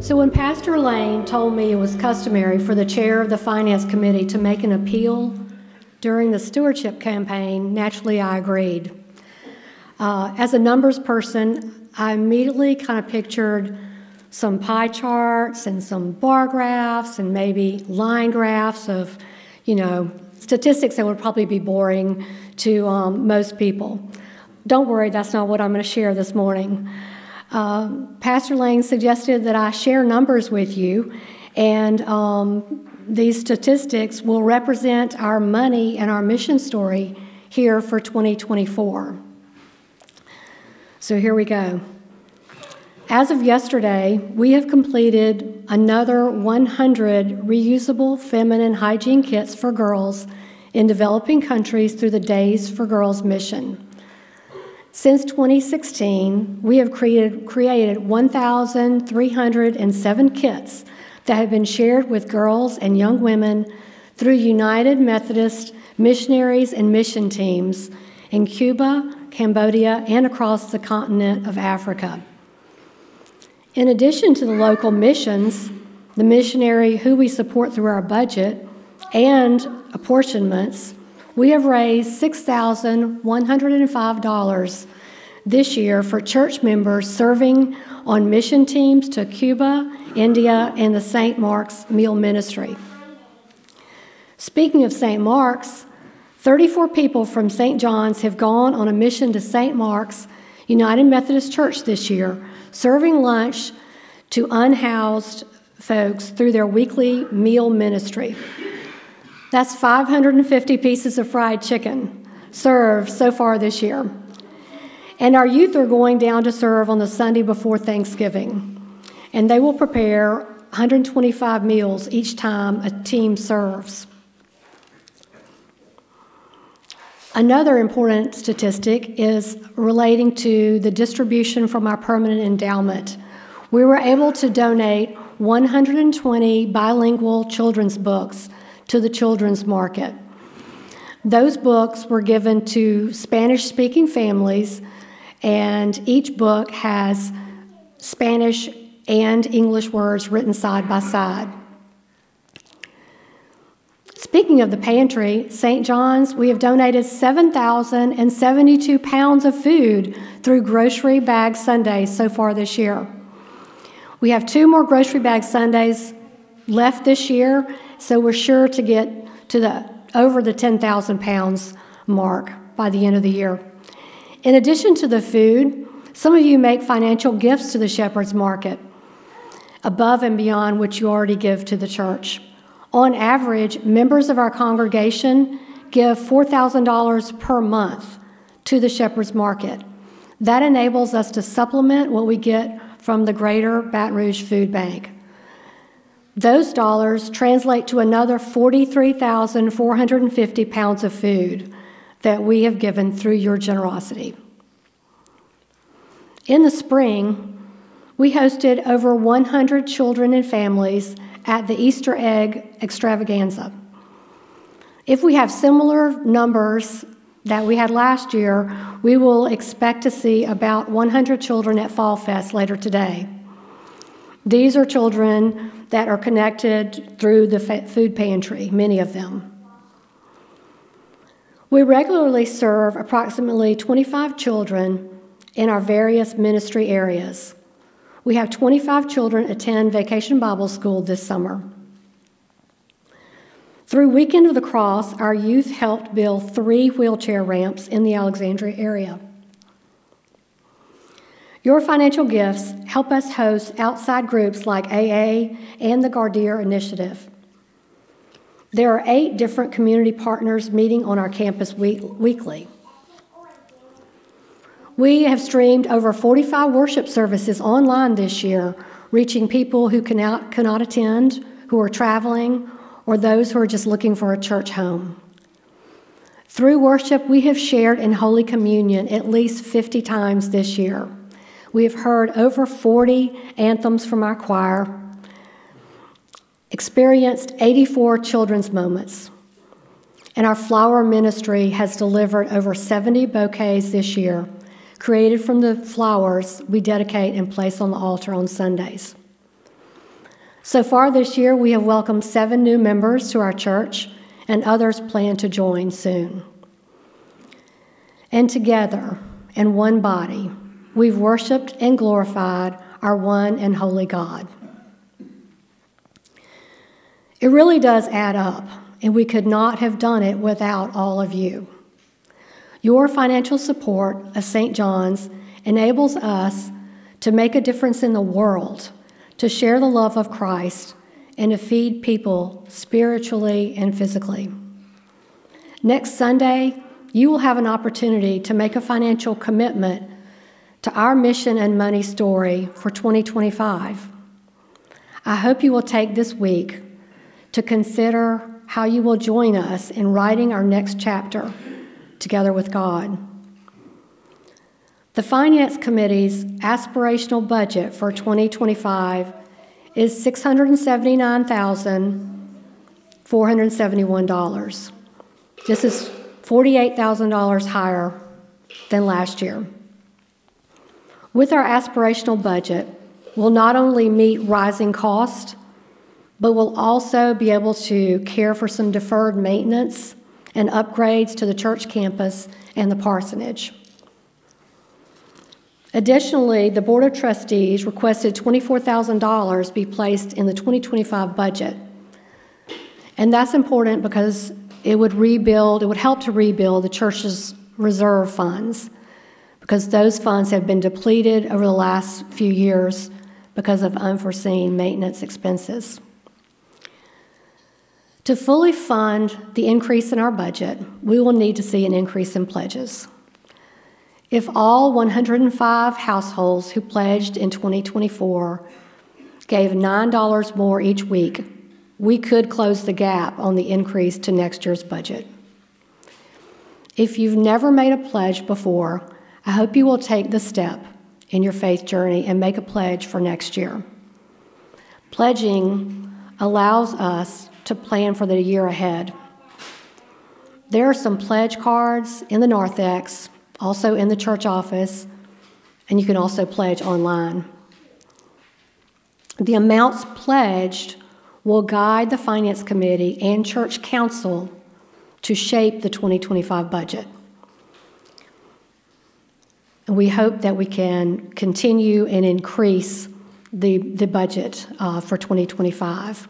So when Pastor Lane told me it was customary for the chair of the Finance Committee to make an appeal during the Stewardship Campaign, naturally I agreed. As a numbers person, I immediately kind of pictured some pie charts and some bar graphs and maybe line graphs of, statistics that would probably be boring to most people. Don't worry, that's not what I'm going to share this morning. Pastor Lane suggested that I share numbers with you, and these statistics will represent our money and our mission story here for 2024. So here we go. As of yesterday, we have completed another 100 reusable feminine hygiene kits for girls in developing countries through the Days for Girls mission. Since 2016, we have created 1,307 kits that have been shared with girls and young women through United Methodist missionaries and mission teams in Cuba, Cambodia, and across the continent of Africa. In addition to the local missions, the missionary who we support through our budget and apportionments, we have raised $6,105 this year for church members serving on mission teams to Cuba, India, and the St. Mark's Meal Ministry. Speaking of St. Mark's, 34 people from St. John's have gone on a mission to St. Mark's United Methodist Church this year, serving lunch to unhoused folks through their weekly meal ministry. That's 550 pieces of fried chicken served so far this year. And our youth are going down to serve on the Sunday before Thanksgiving. And they will prepare 125 meals each time a team serves. Another important statistic is relating to the distribution from our permanent endowment. We were able to donate 120 bilingual children's books to the children's market. Those books were given to Spanish-speaking families, and each book has Spanish and English words written side by side. Speaking of the pantry, St. John's, we have donated 7,072 pounds of food through Grocery Bag Sundays so far this year. We have 2 more Grocery Bag Sundays left this year, so we're sure to get to over the 10,000 pounds mark by the end of the year. In addition to the food, some of you make financial gifts to the Shepherd's Market, above and beyond what you already give to the church. On average, members of our congregation give $4,000 per month to the Shepherd's Market. That enables us to supplement what we get from the Greater Baton Rouge Food Bank. Those dollars translate to another 43,450 pounds of food that we have given through your generosity. In the spring, we hosted over 100 children and families at the Easter egg extravaganza. If we have similar numbers that we had last year, we will expect to see about 100 children at Fall Fest later today. These are children that are connected through the food pantry, many of them. We regularly serve approximately 25 children in our various ministry areas. We have 25 children attend Vacation Bible School this summer. Through Weekend of the Cross, our youth helped build 3 wheelchair ramps in the Alexandria area. Your financial gifts help us host outside groups like AA and the Gardeer Initiative. There are 8 different community partners meeting on our campus weekly. We have streamed over 45 worship services online this year, reaching people who cannot attend, who are traveling, or those who are just looking for a church home. Through worship, we have shared in Holy Communion at least 50 times this year. We have heard over 40 anthems from our choir, experienced 84 children's moments, and our flower ministry has delivered over 70 bouquets this year, created from the flowers we dedicate and place on the altar on Sundays. So far this year, we have welcomed 7 new members to our church, and others plan to join soon. And together, in one body, we've worshiped and glorified our one and holy God. It really does add up, and we could not have done it without all of you. Your financial support of St. John's enables us to make a difference in the world, to share the love of Christ, and to feed people spiritually and physically. Next Sunday, you will have an opportunity to make a financial commitment to our mission and money story for 2025. I hope you will take this week to consider how you will join us in writing our next chapter together with God. The Finance Committee's aspirational budget for 2025 is $679,471. This is $48,000 higher than last year. With our aspirational budget, we'll not only meet rising costs, but we'll also be able to care for some deferred maintenance and upgrades to the church campus and the parsonage. Additionally, the Board of Trustees requested $24,000 be placed in the 2025 budget. And that's important because it would help to rebuild the church's reserve funds, because those funds have been depleted over the last few years because of unforeseen maintenance expenses. To fully fund the increase in our budget, we will need to see an increase in pledges. If all 105 households who pledged in 2024 gave $9 more each week, we could close the gap on the increase to next year's budget. If you've never made a pledge before, I hope you will take the step in your faith journey and make a pledge for next year. Pledging allows us to plan for the year ahead. There are some pledge cards in the narthex, also in the church office, and you can also pledge online. The amounts pledged will guide the Finance Committee and Church Council to shape the 2025 budget. And we hope that we can continue and increase the budget for 2025.